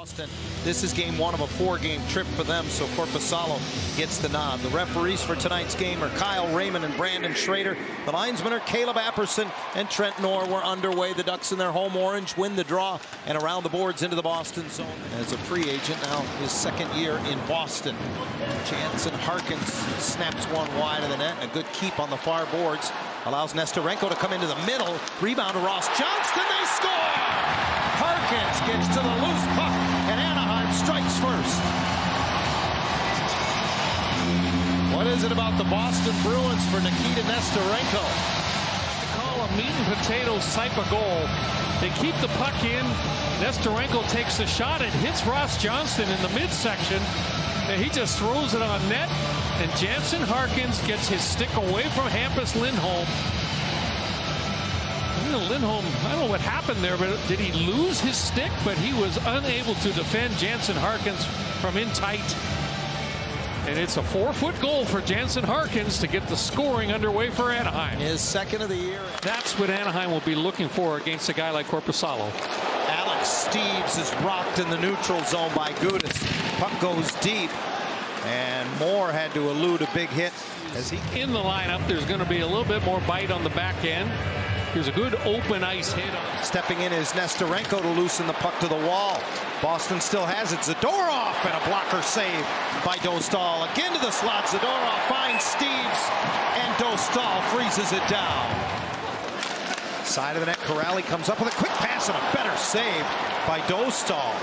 Boston. This is game one of a four-game trip for them, so Korpisalo gets the nod. The referees for tonight's game are Kyle Raymond and Brandon Schrader. The linesmen are Caleb Apperson and Trent Knorr. We're underway. The Ducks in their home orange win the draw and around the boards into the Boston zone. As a free agent, now his second year in Boston. Jansen Harkins snaps one wide of the net. A good keep on the far boards. Allows Nestorenko to come into the middle. Rebound to Ross Johnston. They score! Harkins gets to the loose puck, and Anaheim strikes first. What is it about the Boston Bruins for Nikita Nestorenko? They call a meat and potatoes type of goal. They keep the puck in. Nestorenko takes the shot. It hits Ross Johnston in the midsection. And he just throws it on net. And Jansen Harkins gets his stick away from Hampus Lindholm. Lindholm, I don't know what happened there, but did he lose his stick? But he was unable to defend Jansen Harkins from in tight. And it's a 4-foot goal for Jansen Harkins to get the scoring underway for Anaheim. His second of the year. That's what Anaheim will be looking for against a guy like Korpisalo. Alex Steeves is rocked in the neutral zone by Gudis. Puck goes deep, and Moore had to elude a big hit. As he in the lineup, there's going to be a little bit more bite on the back end. Here's a good open ice hit. Stepping in is Nestorenko to loosen the puck to the wall. Boston still has it. Zadorov and a blocker save by Dostal. Again to the slot. Zadorov finds Steeves, and Dostal freezes it down. Side of the net, Corrali comes up with a quick pass and a better save by Dostal.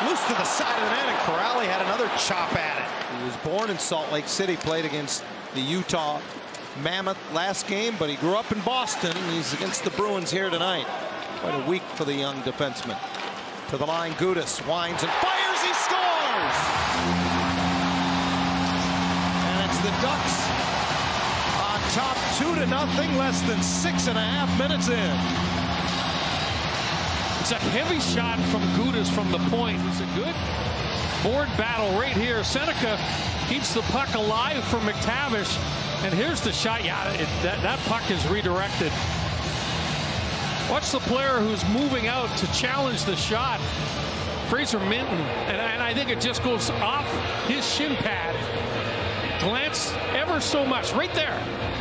Loose to the side of the net, and Corrali had another chop at it. He was born in Salt Lake City, played against the Utah Mammoth last game, but he grew up in Boston. He's against the Bruins here tonight. Quite a week for the young defenseman. To the line, Gudis winds and fires. He scores! And it's the Ducks on top 2-0, less than 6.5 minutes in. It's a heavy shot from Gudis from the point. It's a good board battle right here. Seneca keeps the puck alive for McTavish. And here's the shot. Yeah, that puck is redirected. Watch the player who's moving out to challenge the shot. Fraser Minton. And I think it just goes off his shin pad. Glance ever so much. Right there.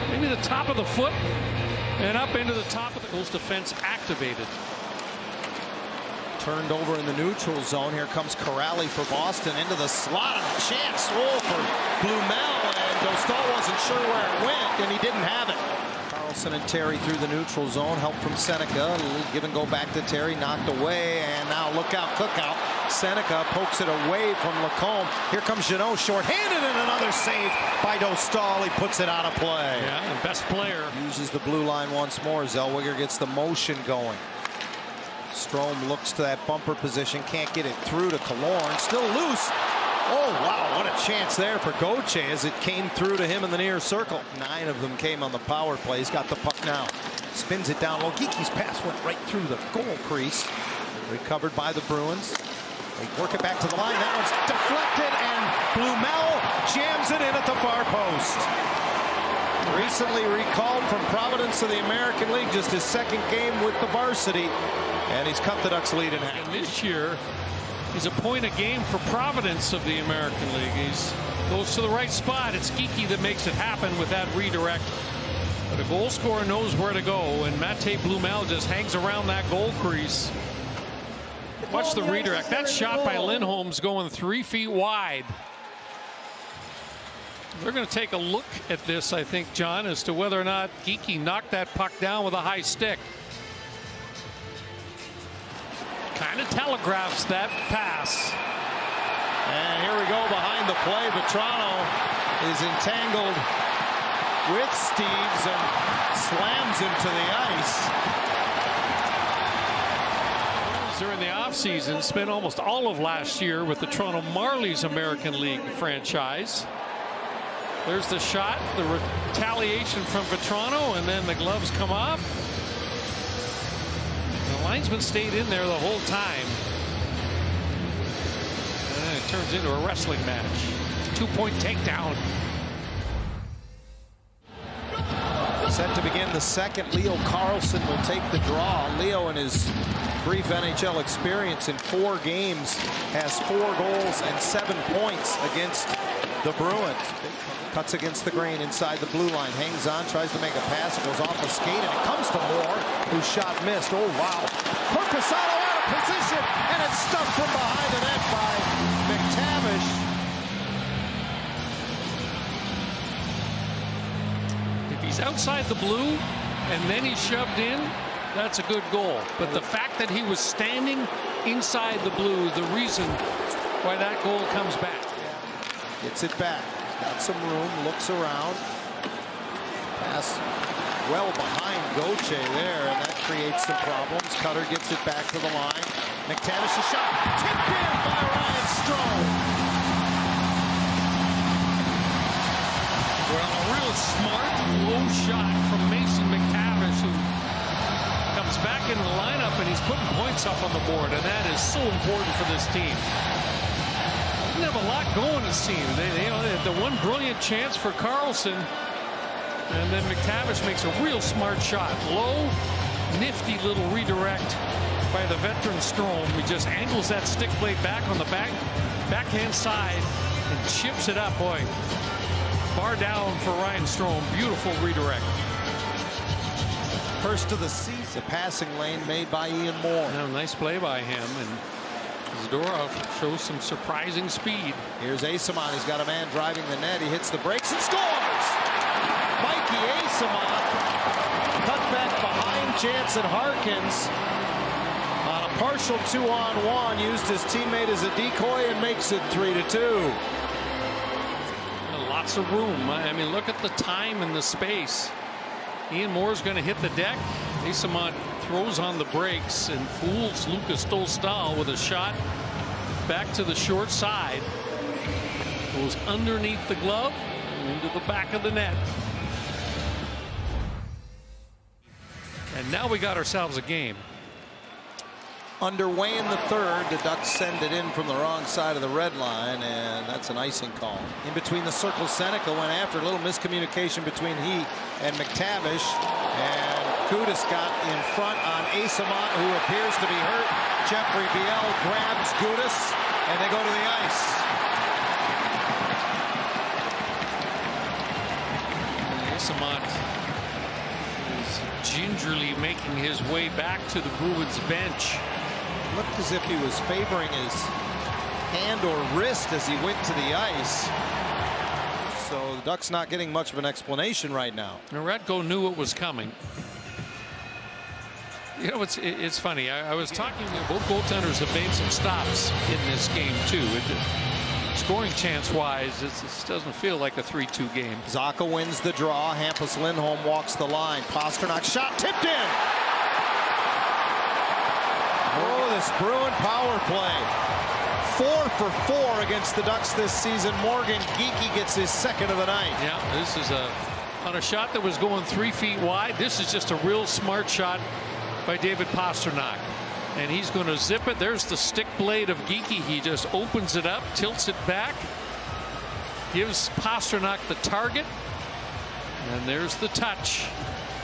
Maybe the top of the foot. And up into the top of the goal's defense activated. Turned over in the neutral zone. Here comes Corrali for Boston into the slot. A chance roll for Blumel, and Dostal wasn't sure where it went, and he didn't have it. Carlson and Terry through the neutral zone. Help from Seneca. A little give and go back to Terry. Knocked away, and now look out, Cookout. Seneca pokes it away from Lacombe. Here comes Jeannot shorthanded, and another save by Dostal. He puts it out of play. Yeah, and best player. Uses the blue line once more. Zellweger gets the motion going. Strome looks to that bumper position, can't get it through to Killorn, still loose. Oh, wow, what a chance there for Gauthier as it came through to him in the near circle. 9 of them came on the power play. He's got the puck now. Spins it down. Logiki's pass went right through the goal crease. Recovered by the Bruins. They work it back to the line. That one's deflected, and Blumel jams it in at the far post. Recently recalled from Providence to the American League, just his second game with the varsity. And he's cut the Ducks lead in half. And this year, he's a point a game for Providence of the American League. He's goes to the right spot. It's Geeky that makes it happen with that redirect. But a goal scorer knows where to go, and Mate Blumel just hangs around that goal crease. Watch the redirect. That shot by Lindholm's going 3 feet wide. They're going to take a look at this, I think, John, as to whether or not Geeky knocked that puck down with a high stick. Kind of telegraphs that pass. And here we go behind the play. Vetrano is entangled with Steeves and slams him to the ice. During the offseason, spent almost all of last year with the Toronto Marlies American League franchise. There's the shot, the retaliation from Vetrano, and then the gloves come off. The linesman stayed in there the whole time. And it turns into a wrestling match. 2-point takedown. Set to begin the second. Leo Carlsson will take the draw. Leo in his brief NHL experience in 4 games, has 4 goals and 7 points against the Bruins. Cuts against the grain inside the blue line, hangs on, tries to make a pass, goes off a skate, and it comes to Moore, whose shot missed. Oh, wow. Corpusano out of position, and it's stuffed from behind the net by McTavish. If he's outside the blue and then he's shoved in, that's a good goal. But the fact that he was standing inside the blue, the reason why that goal comes back. Gets it back. Got some room, looks around. Pass well behind Gauthier there, and that creates some problems. Cutter gets it back to the line. McTavish's shot tipped in by Ryan Strome. Well, a real smart, low shot from Mason McTavish, who comes back into the lineup, and he's putting points up on the board, and that is so important for this team. Didn't have a lot going, it seemed. They had the one brilliant chance for Carlson, and then McTavish makes a real smart shot. Low, nifty little redirect by the veteran Strome. He just angles that stick blade back on the backhand side and chips it up. Boy, bar down for Ryan Strome. Beautiful redirect. First of the season. A passing lane made by Ian Moore. Yeah, nice play by him, and Zadorov shows some surprising speed. Here's Asamon. He's got a man driving the net. He hits the brakes and scores! Mikey Asamon cut back behind Jansen Harkins on a partial 2-on-1. Used his teammate as a decoy and makes it 3-2. Lots of room. I mean, look at the time and the space. Ian Moore's going to hit the deck. Asamon throws on the brakes and fools Lucas Dostal with a shot back to the short side. Goes underneath the glove and into the back of the net. And now we got ourselves a game. Underway in the third. The Ducks send it in from the wrong side of the red line, and that's an icing call. In between the circles, Seneca went after. A little miscommunication between he and McTavish, and Gudas got in front on Asamon, who appears to be hurt. Jeffrey Biel grabs Gudas, and they go to the ice. Asamon is gingerly making his way back to the Bruins bench. Looked as if he was favoring his hand or wrist as he went to the ice. So the Ducks not getting much of an explanation right now. Radko knew it was coming. You know, it's funny. I was talking to both goaltenders have made some stops in this game too. Scoring chance wise, it doesn't feel like a 3-2 game. Zacha wins the draw. Hampus Lindholm walks the line. Pasternak shot tipped in. Oh, this Bruin power play. 4 for 4 against the Ducks this season. Morgan Geekie gets his second of the night. Yeah, this is on a shot that was going 3 feet wide. This is just a real smart shot by David Pasternak. And he's going to zip it. There's the stick blade of Geekie. He just opens it up, tilts it back, gives Pasternak the target. And there's the touch.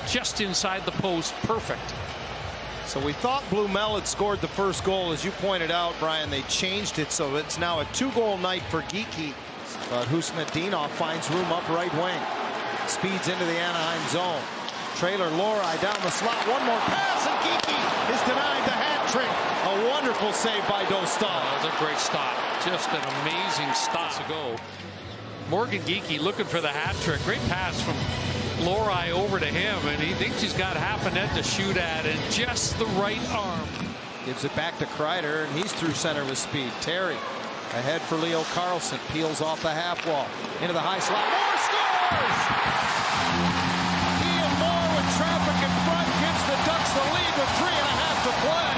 Just inside the post. Perfect. So we thought Blumel had scored the first goal. As you pointed out, Brian, they changed it, so it's now a 2-goal night for Geekie. But Husnudinov finds room up right wing. Speeds into the Anaheim zone. Trailer Lori down the slot. One more pass, and Geekie is denied the hat trick. A wonderful save by Dostal. That was a great stop. Just an amazing stop to go. Morgan Geekie looking for the hat trick. Great pass from Lori over to him, and he thinks he's got half a net to shoot at, and just the right arm. Gives it back to Kreider, and he's through center with speed. Terry ahead for Leo Carlson. Peels off the half wall. Into the high slot. Moore scores! Ian Moore with traffic in front gives the Ducks the lead with 3.5 to play.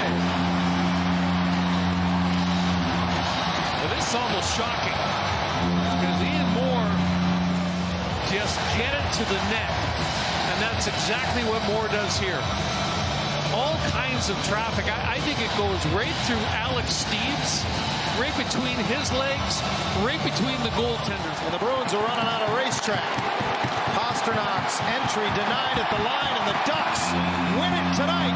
Well, this is almost shocking because Ian Moore just get it to the net, and that's exactly what Moore does here. All kinds of traffic. I think it goes right through Alex Steeves, right between his legs, right between the goaltenders. And the Bruins are running out of racetrack. Pasternak's entry denied at the line, and the Ducks win it tonight